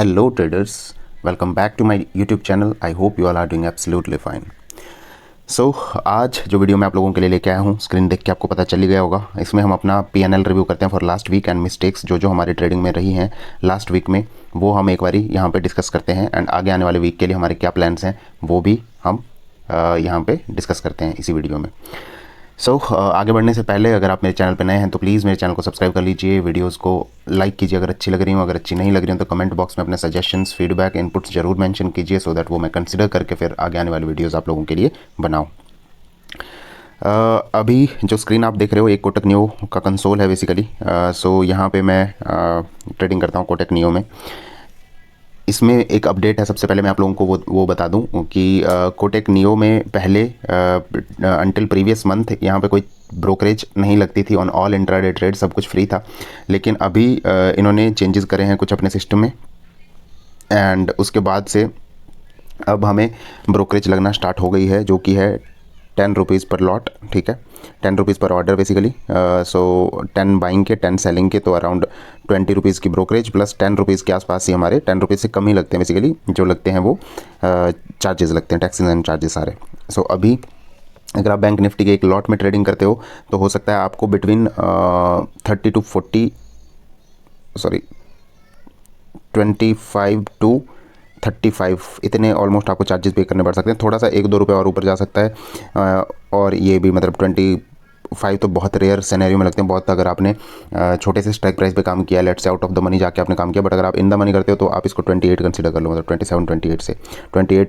Hello traders, welcome back to my YouTube channel. I hope you all are doing absolutely fine. So आज जो video मैं आप लोगों के लिए लेके आया हूँ, स्क्रीन देख के आपको पता चल ही गया होगा। इसमें हम अपना P&L रिव्यू करते हैं for last week and mistakes जो हमारी ट्रेडिंग में रही हैं लास्ट वीक में, वो हम एक बारी यहाँ पे डिस्कस करते हैं। एंड आगे आने वाले वीक के लिए हमारे क्या प्लान्स हैं वो भी हम यहाँ पे डिस्कस करते हैं इसी वीडियो में। आगे बढ़ने से पहले अगर आप मेरे चैनल पर नए हैं तो प्लीज़ मेरे चैनल को सब्सक्राइब कर लीजिए, वीडियोस को लाइक कीजिए अगर अच्छी लग रही हो, अगर अच्छी नहीं लग रही हो तो कमेंट बॉक्स में अपने सजेशंस, फीडबैक, इनपुट्स जरूर मेंशन कीजिए सो दैट वो मैं कंसिडर करके फिर आगे आने वाली वीडियोस आप लोगों के लिए बनाऊँ। अभी जो स्क्रीन आप देख रहे हो एक कोटक नियो का कंसोल है बेसिकली। यहाँ पे मैं ट्रेडिंग करता हूँ कोटक नियो में। इसमें एक अपडेट है, सबसे पहले मैं आप लोगों को वो बता दूं कि कोटक नियो में पहले अंटिल प्रीवियस मंथ यहाँ पे कोई ब्रोकरेज नहीं लगती थी ऑन ऑल इंट्राडे ट्रेड, सब कुछ फ्री था। लेकिन अभी इन्होंने चेंजेस करे हैं कुछ अपने सिस्टम में एंड उसके बाद से अब हमें ब्रोकरेज लगना स्टार्ट हो गई है जो कि है 10 रुपीज़ पर लॉट, ठीक है, 10 रुपीज़ पर ऑर्डर बेसिकली। 10 बाइंग के 10 सेलिंग के, तो अराउंड 20 रुपीज़ की ब्रोकरेज प्लस 10 रुपीज़ के आसपास ही हमारे 10 रुपीज़ से कम ही लगते हैं बेसिकली, जो लगते हैं वो चार्जेस लगते हैं, टैक्सेस एंड चार्जेस सारे। अभी अगर आप बैंक निफ्टी के एक लॉट में ट्रेडिंग करते हो तो हो सकता है आपको बिटवीन 25 टू 35 इतने ऑलमोस्ट आपको चार्जेस पे करने पड़ सकते हैं। थोड़ा सा 1-2 रुपये और ऊपर जा सकता है और ये भी मतलब 25 तो बहुत रेयर सिनेरियो में लगते हैं। बहुत अगर आपने छोटे से स्ट्राइक प्राइस पे काम किया, लेट से आउट ऑफ द मनी जाके आपने काम किया, बट अगर आप इन द मनी करते हो तो आप इसको 28 कंसीडर कर लो, मतलब 27-28 से 28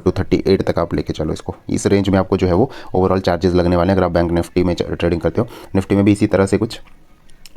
टू 38 तक आप लेके चलो इसको। इस रेंज में आपको जो है वो ओवरऑल चार्जेस लगने वाले हैं अगर आप बैंक निफ्टी में ट्रेडिंग करते हो। निफ्टी में भी इसी तरह से कुछ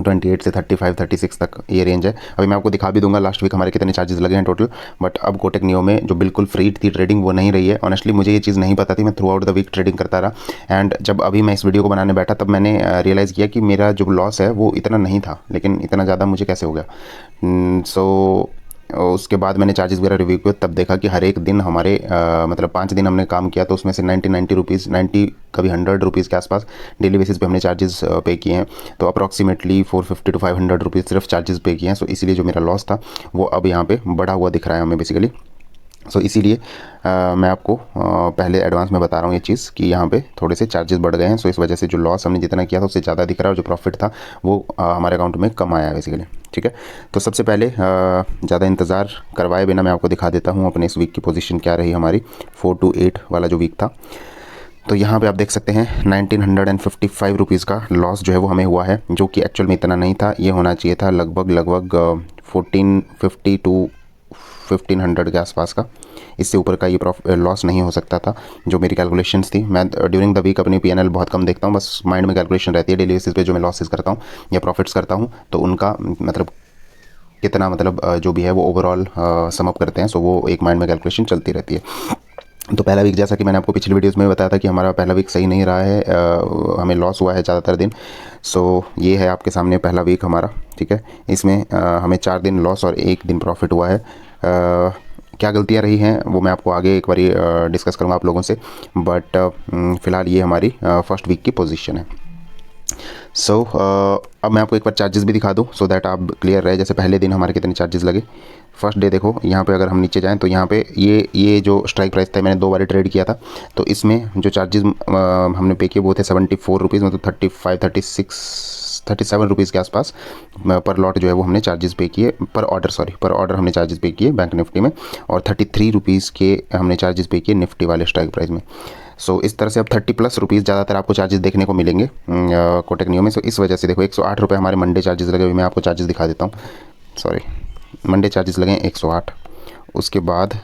28 से 35-36 तक ये रेंज है। अभी मैं आपको दिखा भी दूंगा लास्ट वीक हमारे कितने चार्जेस लगे हैं टोटल। बट अब कोटक नियो में जो बिल्कुल फ्री थी ट्रेडिंग वो नहीं रही है। ऑनेस्टली मुझे ये चीज़ नहीं पता थी, मैं throughout the week trading करता रहा एंड जब अभी मैं इस वीडियो को बनाने बैठा तब मैंने रियलाइज़ किया कि मेरा जो लॉस है वो इतना नहीं था, लेकिन इतना ज़्यादा मुझे कैसे हो गया। उसके बाद मैंने चार्जेस वगैरह रिव्यू किया, तब देखा कि हर एक दिन हमारे मतलब 5 दिन हमने काम किया तो उसमें से 90 रुपीज़, 90 कभी 100 रुपीज़ के आसपास डेली बेसिस पे हमने चार्जेस पे किए हैं। तो अप्रॉक्सीमेटली 450 टू 500 रुपीज़ सिर्फ चार्जेस पे किए हैं। इसीलिए जो मेरा लॉस था वो अब यहाँ पे बढ़ा हुआ दिख रहा है हमें बेसिकली। इसीलिए मैं आपको पहले एडवांस में बता रहा हूँ ये चीज़ कि यहाँ पे थोड़े से चार्जेस बढ़ गए हैं। इस वजह से जो लॉस हमने जितना किया था उससे ज़्यादा दिख रहा है और जो प्रॉफिट था वो हमारे अकाउंट में कम आया है बेसिकली, ठीक है। तो सबसे पहले ज़्यादा इंतज़ार करवाए बिना मैं आपको दिखा देता हूँ अपने इस वीक की पोजीशन क्या रही हमारी। 4 to 8 वाला जो वीक था, तो यहाँ पे आप देख सकते हैं 1955 रुपीज़ का लॉस जो है वो हमें हुआ है, जो कि एक्चुअल में इतना नहीं था। ये होना चाहिए था लगभग 1450 टू 1500 के आसपास का। इससे ऊपर का ये लॉस नहीं हो सकता था जो मेरी कैलकुलेशंस थी। मैं ड्यूरिंग द वीक अपनी P&L बहुत कम देखता हूँ, बस माइंड में कैलकुलेशन रहती है डेली बेसिस पे जो मैं लॉसेस करता हूँ या प्रॉफिट्स करता हूँ तो उनका मतलब कितना मतलब जो भी है वो ओवरऑल सम अप करते हैं। वो एक माइंड में कैलकुलेशन चलती रहती है। तो पहला वीक जैसा कि मैंने आपको पिछली वीडियोस में बताया था कि हमारा पहला वीक सही नहीं रहा है, हमें लॉस हुआ है ज़्यादातर दिन। ये है आपके सामने पहला वीक हमारा, ठीक है। इसमें हमें 4 दिन लॉस और 1 दिन प्रॉफिट हुआ है। क्या गलतियां रही हैं वो मैं आपको आगे एक बारी डिस्कस करूँगा आप लोगों से, बट फ़िलहाल ये हमारी फर्स्ट वीक की पोजीशन है। अब मैं आपको एक बार चार्जेस भी दिखा दूँ सो दैट आप क्लियर रहे। जैसे पहले दिन हमारे कितने चार्जेस लगे। फर्स्ट डे देखो यहाँ पे अगर हम नीचे जाएं तो यहाँ पे ये जो स्ट्राइक प्राइस था मैंने 2 बार ट्रेड किया था, तो इसमें जो चार्जेस हमने पे किए वो थे 74 रुपीज़, मतलब 37 रुपीज़ के आसपास पर लॉट जो है वो हमने चार्जेस पे किए पर ऑर्डर हमने चार्जेस पे किए बैंक निफ्टी में, और 33 रुपीज़ के हमने चार्जेस पे किए निफ्टी वाले स्ट्राइक प्राइस में। इस तरह से अब 30+ रुपीज़ ज़्यादातर आपको चार्जेस देखने को मिलेंगे कोटक नियो में। इस वजह से देखो 108 रुपये हमारे मंडे चार्जेस लगे हुए। मैं आपको चार्जेस दिखा देता हूँ, मंडे चार्जेस लगे हैं 108। उसके बाद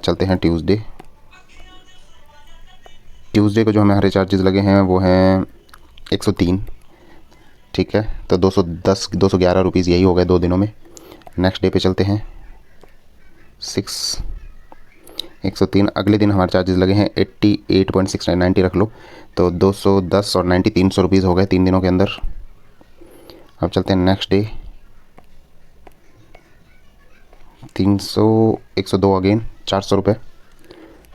चलते हैं ट्यूसडे को जो हमारे चार्जेस लगे हैं वो हैं 103, ठीक है। तो 211 रुपीज़ यही हो गए 2 दिनों में। नेक्स्ट डे पे चलते हैं 103। अगले दिन हमारे चार्जेस लगे हैं 88.69, 90 रख लो, तो 210 और 90 300 रुपीज़ हो गए 3 दिनों के अंदर। अब चलते हैं नेक्स्ट डे 300, 102 अगेन 400 रुपये,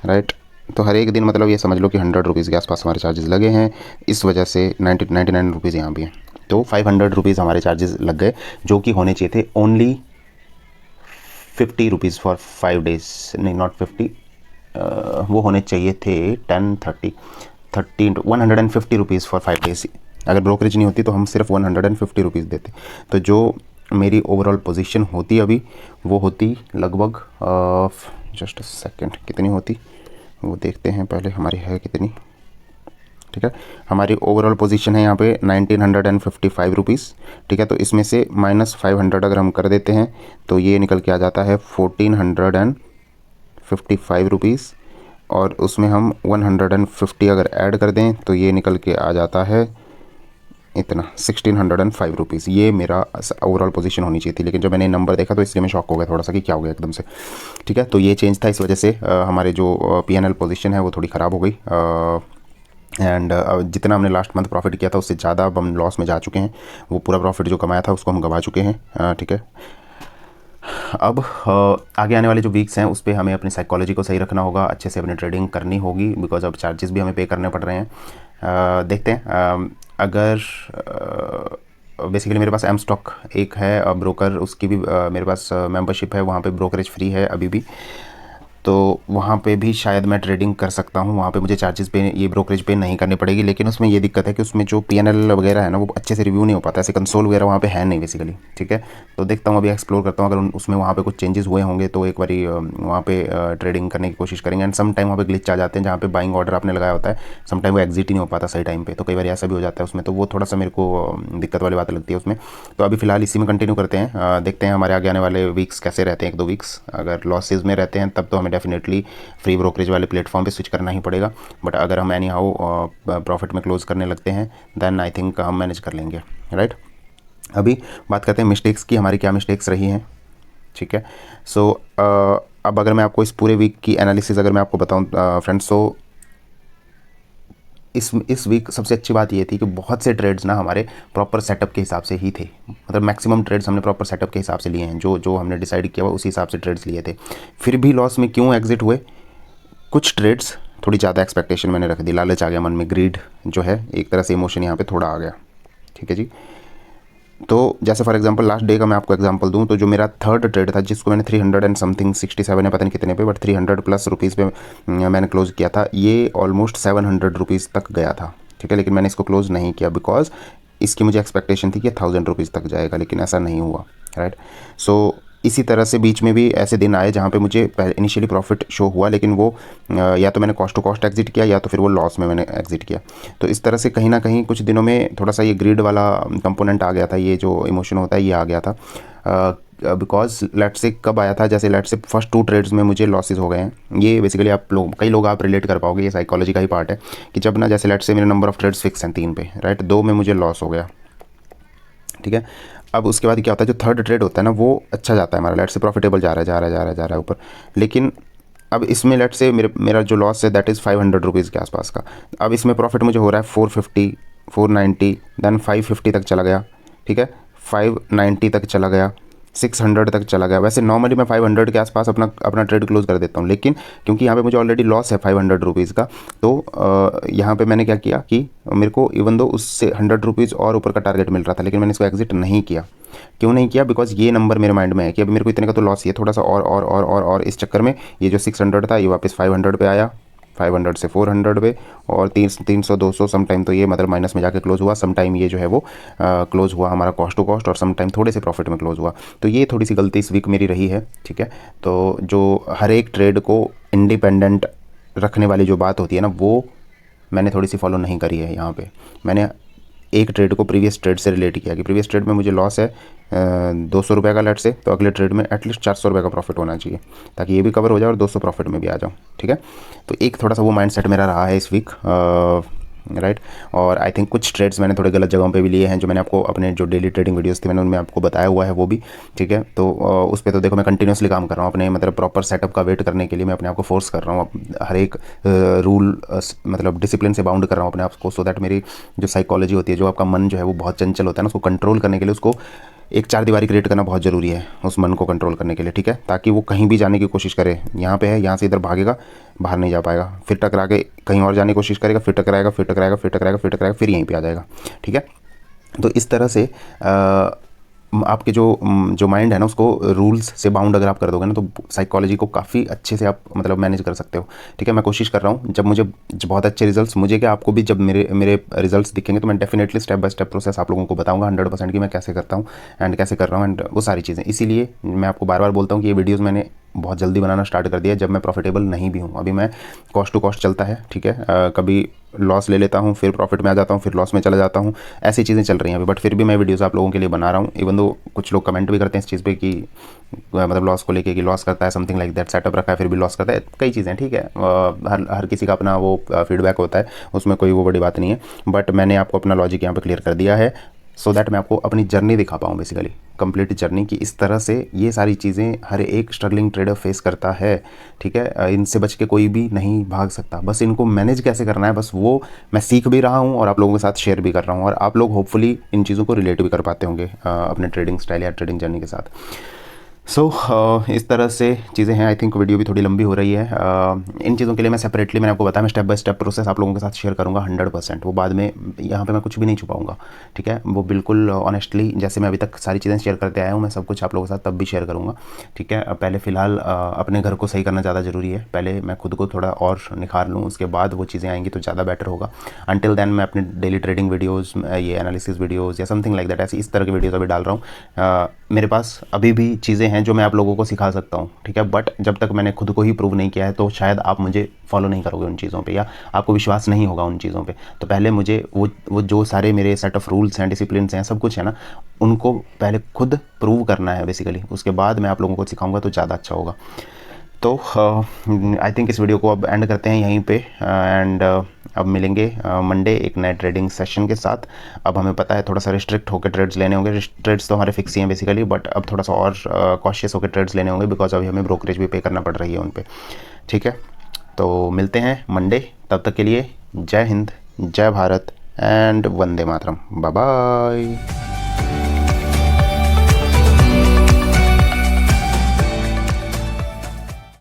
राइट। तो हर एक दिन मतलब ये समझ लो कि 100 रुपीज़ के आसपास हमारे चार्जेस लगे हैं। इस वजह से 99 रुपीज़ यहाँ भी हैं, तो 500 रुपीज़ हमारे चार्जेस लग गए, जो कि होने चाहिए थे ओनली ₹50 फॉर 5 डेज, नहीं नॉट 50, वो होने चाहिए थे 150 फॉर 5 डेज। अगर ब्रोकरेज नहीं होती तो हम सिर्फ ₹150 देते। तो जो मेरी ओवरऑल पोजीशन होती अभी वो होती लगभग, जस्ट सेकंड, कितनी होती वो देखते हैं पहले, हमारी है कितनी। ठीक है, हमारी ओवरऑल पोजीशन है यहाँ पे ₹1955। ठीक है, तो इसमें से -500 अगर हम कर देते हैं तो ये निकल के आ जाता है ₹1455, और उसमें हम 150 अगर ऐड कर दें तो ये निकल के आ जाता है इतना ₹1605। ये मेरा ओवरऑल पोजीशन होनी चाहिए थी, लेकिन जब मैंने नंबर देखा तो इसलिए मैं शॉक हो गया थोड़ा सा कि क्या हो गया एकदम से। ठीक है, तो ये चेंज था, इस वजह से हमारे जो P&L पोजीशन है वो थोड़ी ख़राब हो गई। एंड जितना हमने लास्ट मंथ प्रॉफिट किया था उससे ज़्यादा अब हम लॉस में जा चुके हैं। वो पूरा प्रॉफिट जो कमाया था उसको हम गंवा चुके हैं। ठीक है, अब आगे आने वाले जो वीक्स हैं उस पर हमें अपनी साइकोलॉजी को सही रखना होगा, अच्छे से अपनी ट्रेडिंग करनी होगी, बिकॉज अब चार्जेस भी हमें पे करने पड़ रहे हैं। देखते हैं, अगर बेसिकली मेरे पास एम स्टॉक एक है ब्रोकर, उसकी भी मेरे पास मेंबरशिप है, वहाँ पे ब्रोकरेज फ्री है अभी भी, तो वहाँ पे भी शायद मैं ट्रेडिंग कर सकता हूँ। वहाँ पे मुझे चार्जेस पे, ये ब्रोकरेज पे नहीं करनी पड़ेगी, लेकिन उसमें ये दिक्कत है कि उसमें जो P&L वगैरह है ना वो अच्छे से रिव्यू नहीं हो पाता, ऐसे कंसोल वगैरह वहाँ पे है नहीं बेसिकली। ठीक है, तो देखता हूँ, अभी एक्सप्लोर करता हूँ, अगर उसमें वहाँ पे कुछ चेंजेस हुए होंगे तो एक बारी वहाँ पे ट्रेडिंग करने की कोशिश करेंगे। एंड सम टाइम वहाँ पे ग्लिच आ जाते हैं, जहाँ पे बाइंग ऑर्डर आपने लगाया होता है, सम टाइम वो एग्जिट ही नहीं हो पाता सही टाइम पे, तो कई बार ऐसा भी हो जाता है उसमें, तो वो थोड़ा सा मेरे को दिक्कत वाली बात लगती है उसमें। तो अभी फ़िलहाल इसी में कंटिन्यू करते हैं, देखते हैं हमारे आगे आने वाले वीक्स कैसे रहते हैं। 1-2 वीक्स अगर लॉसेज में रहते हैं तब तो हमें डेफिनेटली फ्री ब्रोकरेज वाले प्लेटफॉर्म पे स्विच करना ही पड़ेगा, बट अगर हम एनी हाउ प्रॉफिट में क्लोज करने लगते हैं देन आई थिंक हम मैनेज कर लेंगे। राइट, अभी बात करते हैं मिस्टेक्स की, हमारी क्या मिस्टेक्स रही हैं। ठीक है, सो अब अगर मैं आपको इस पूरे वीक की एनालिसिस अगर मैं आपको बताऊं फ्रेंड्स, तो इस वीक सबसे अच्छी बात ये थी कि बहुत से ट्रेड्स ना हमारे प्रॉपर सेटअप के हिसाब से ही थे, मतलब मैक्सिमम ट्रेड्स हमने प्रॉपर सेटअप के हिसाब से लिए हैं, जो हमने डिसाइड किया हुआ उसी हिसाब से ट्रेड्स लिए थे। फिर भी लॉस में क्यों एग्जिट हुए? कुछ ट्रेड्स थोड़ी ज़्यादा एक्सपेक्टेशन मैंने रख दी, लालच आ गया मन में, ग्रीड जो है एक तरह से इमोशन यहाँ पे थोड़ा आ गया। ठीक है जी, तो जैसे फॉर एग्जांपल लास्ट डे का मैं आपको एग्जांपल दूं, तो जो मेरा थर्ड ट्रेड था जिसको मैंने 300 एंड समथिंग 67 है पता नहीं कितने पे, बट 300 प्लस रुपीज़ पे मैंने क्लोज़ किया था, ये ऑलमोस्ट 700 रुपीज़ तक गया था। ठीक है, लेकिन मैंने इसको क्लोज़ नहीं किया बिकॉज इसकी मुझे एक्सपेक्टेशन थी कि 1000 रुपीज़ तक जाएगा, लेकिन ऐसा नहीं हुआ। राइट, सो इसी तरह से बीच में भी ऐसे दिन आए जहाँ पे मुझे इनिशियली प्रॉफिट शो हुआ, लेकिन वो या तो मैंने कॉस्ट टू कॉस्ट एग्जिट किया या तो फिर वो लॉस में मैंने एग्जिट किया। तो इस तरह से कहीं ना कहीं कुछ दिनों में थोड़ा सा ये ग्रीड वाला कंपोनेंट आ गया था, ये जो इमोशन होता है ये आ गया था। बिकॉज लेट से कब आया था, जैसे लेट से फर्स्ट 2 ट्रेड्स में मुझे लॉसेज हो गए हैं। ये बेसिकली आप लोग, कई लोग आप रिलेट कर पाओगे, ये साइकोलॉजी का ही पार्ट है कि जब ना, जैसे लेट से मेरे नंबर ऑफ ट्रेड्स फिक्स हैं 3 पे, राइट, 2 में मुझे लॉस हो गया। ठीक है, अब उसके बाद क्या होता है, जो थर्ड ट्रेड होता है ना वो अच्छा जाता है हमारा, लेट से प्रॉफिटेबल जा रहा है ऊपर, लेकिन अब इसमें लेट से मेरा जो लॉस है दैट इज़ 500 रुपीज़ के आसपास का। अब इसमें प्रॉफिट मुझे हो रहा है 450, 490, देन 550 तक चला गया। ठीक है, 590 तक चला गया, 600 तक चला गया। वैसे नॉर्मली मैं 500 के आसपास अपना ट्रेड क्लोज कर देता हूँ, लेकिन क्योंकि यहाँ पे मुझे ऑलरेडी लॉस है 500 रुपीज़ का, तो यहाँ पे मैंने क्या किया कि मेरे को इवन दो उससे 100 रुपीज़ और ऊपर का टारगेट मिल रहा था, लेकिन मैंने इसको एग्जिट नहीं किया। क्यों नहीं किया? बिकॉज ये नंबर मेरे माइंड में है कि अभी मेरे को इतने का तो लॉस ही है, थोड़ा सा और इस चक्कर में ये जो 600 था ये वापस 500 पे आया, 500 से 400 पे, और 300 200 सम टाइम तो ये मतलब माइनस में जाके क्लोज हुआ, सम टाइम ये जो है वो क्लोज हुआ हमारा कॉस्ट टू कॉस्ट, और सम टाइम थोड़े से प्रॉफिट में क्लोज हुआ। तो ये थोड़ी सी गलती इस वीक मेरी रही है। ठीक है, तो जो हर एक ट्रेड को इंडिपेंडेंट रखने वाली जो बात होती है ना, वो मैंने थोड़ी सी फॉलो नहीं करी है। यहाँ पे मैंने एक ट्रेड को प्रीवियस ट्रेड से रिलेट किया कि प्रीवियस ट्रेड में मुझे लॉस है 200 रुपये का लेट से, तो अगले ट्रेड में एटलीस्ट 400 रुपये का प्रॉफिट होना चाहिए, ताकि ये भी कवर हो जाए और 200 प्रॉफिट में भी आ जाऊँ। ठीक है, तो एक थोड़ा सा वो माइंडसेट मेरा रहा है इस वीक, राइट। और आई थिंक कुछ ट्रेड्स मैंने थोड़े गलत जगहों पे भी लिए हैं, जो मैंने आपको अपने जो डेली ट्रेडिंग वीडियोस थे मैंने उनमें आपको बताया हुआ है वो भी। ठीक है, तो उस पर तो देखो मैं कंटिन्यूसली काम कर रहा हूँ, अपने मतलब प्रॉपर सेटअप का वेट करने के लिए मैं अपने आप को फोर्स कर रहा हूँ, हर एक रूल मतलब डिसिप्लिन से बाउंड कर रहा हूँ अपने आप को, सो दैट मेरी जो साइकोलॉजी होती है, जो आपका मन जो है वो बहुत चंचल होता है ना, उसको कंट्रोल करने के लिए उसको एक 4 दीवारी क्रिएट करना बहुत ज़रूरी है, उस मन को कंट्रोल करने के लिए। ठीक है, ताकि वो कहीं भी जाने की कोशिश करे, यहाँ पे है, यहाँ से इधर भागेगा, बाहर नहीं जा पाएगा, फिर टकरा के कहीं और जाने की कोशिश करेगा, फिर टकराएगा, फिर यहीं पे आ जाएगा। ठीक है, तो इस तरह से आपके जो माइंड है ना उसको रूल्स से बाउंड अगर आप कर दोगे ना तो साइकोलॉजी को काफ़ी अच्छे से आप मतलब मैनेज कर सकते हो। ठीक है, मैं कोशिश कर रहा हूँ जब मुझे बहुत अच्छे रिजल्ट्स, मुझे क्या आपको भी जब मेरे रिजल्ट्स दिखेंगे तो मैं definitely step by step process आप लोगों को बताऊंगा 100% कि मैं कैसे करता हूँ एंड कैसे कर रहा हूँ एंड वो सारी चीज़ें। इसीलिए मैं आपको बार बार बोलता हूँ कि ये वीडियोज़ मैंने बहुत जल्दी बनाना स्टार्ट कर दिया जब मैं प्रॉफिटेबल नहीं भी हूँ। अभी मैं कॉस्ट टू कॉस्ट चलता है, ठीक है, कभी लॉस ले लेता हूँ फिर प्रॉफिट में आ जाता हूँ फिर लॉस में चला जाता हूँ, ऐसी चीज़ें चल रही हैं अभी। बट फिर भी मैं वीडियोस आप लोगों के लिए बना रहा हूँ। इवन दो कुछ लोग कमेंट भी करते हैं इस चीज़ पे कि मतलब लॉस को लेके कि लॉस करता है, समथिंग लाइक दैट, सेटअप रखा है फिर भी लॉस करता है, कई चीज़ें, ठीक है, हर किसी का अपना वो फीडबैक होता है, उसमें कोई वो बड़ी बात नहीं है। बट मैंने आपको अपना लॉजिक यहाँ पर क्लियर कर दिया है सो दैट मैं आपको अपनी जर्नी दिखा पाऊँ, बेसिकली कंप्लीट जर्नी की इस तरह से ये सारी चीज़ें हर एक स्ट्रगलिंग ट्रेडर फेस करता है। ठीक है, इनसे बच के कोई भी नहीं भाग सकता, बस इनको मैनेज कैसे करना है बस वो मैं सीख भी रहा हूँ और आप लोगों के साथ शेयर भी कर रहा हूँ, और आप लोग होपफुली इन चीज़ों को रिलेट भी कर पाते होंगे अपने ट्रेडिंग स्टाइल या ट्रेडिंग जर्नी के साथ। सो इस तरह से चीज़ें हैं। आई थिंक वीडियो भी थोड़ी लंबी हो रही है। इन चीज़ों के लिए मैं सेपरेटली मैंने आपको बताया, मैं स्टेप बाय स्टेप प्रोसेस आप लोगों के साथ शेयर करूँगा 100%। वो बाद में यहाँ पे मैं कुछ भी नहीं छुपाऊंगा, ठीक है, वो बिल्कुल ऑनेस्टली जैसे मैं अभी तक सारी चीज़ें शेयर करते आया हूँ मैं सब कुछ आप लोगों के साथ तब भी शेयर करूँगा। ठीक है, पहले फ़िलहाल अपने घर को सही करना ज़्यादा ज़रूरी है, पहले मैं खुद को थोड़ा और निखार लूँ, उसके बाद वो चीज़ें आएंगी तो ज़्यादा बेटर होगा। अनटिल देन मैं अपने डेली ट्रेडिंग वीडियोज़, ये एनालिसिस वीडियोज़ या समथिंग लाइक दैट, ऐसी इस तरह की वीडियोज़ अभी डाल रहा हूँ। मेरे पास अभी भी चीज़ें हैं जो मैं आप लोगों को सिखा सकता हूँ, ठीक है, बट जब तक मैंने खुद को ही प्रूव नहीं किया है तो शायद आप मुझे फॉलो नहीं करोगे उन चीज़ों पे, या आपको विश्वास नहीं होगा उन चीज़ों पे। तो पहले मुझे वो जो सारे मेरे सेट ऑफ रूल्स हैं, डिसिप्लिन हैं, सब कुछ है ना, उनको पहले खुद प्रूव करना है बेसिकली, उसके बाद मैं आप लोगों को सिखाऊंगा तो ज़्यादा अच्छा होगा। तो आई थिंक इस वीडियो को अब एंड करते हैं यहीं पे एंड अब मिलेंगे मंडे एक नए ट्रेडिंग सेशन के साथ। अब हमें पता है थोड़ा सा रिस्ट्रिक्ट होकर ट्रेड्स लेने होंगे, ट्रेड्स तो हमारे फिक्स ही हैं बेसिकली, बट अब थोड़ा सा और कॉशियस होकर ट्रेड्स लेने होंगे बिकॉज अभी हमें ब्रोकरेज भी पे करना पड़ रही है उन पर। ठीक है, तो मिलते हैं मंडे, तब तक के लिए जय हिंद, जय Bharat and Vande Mataram, bye bye.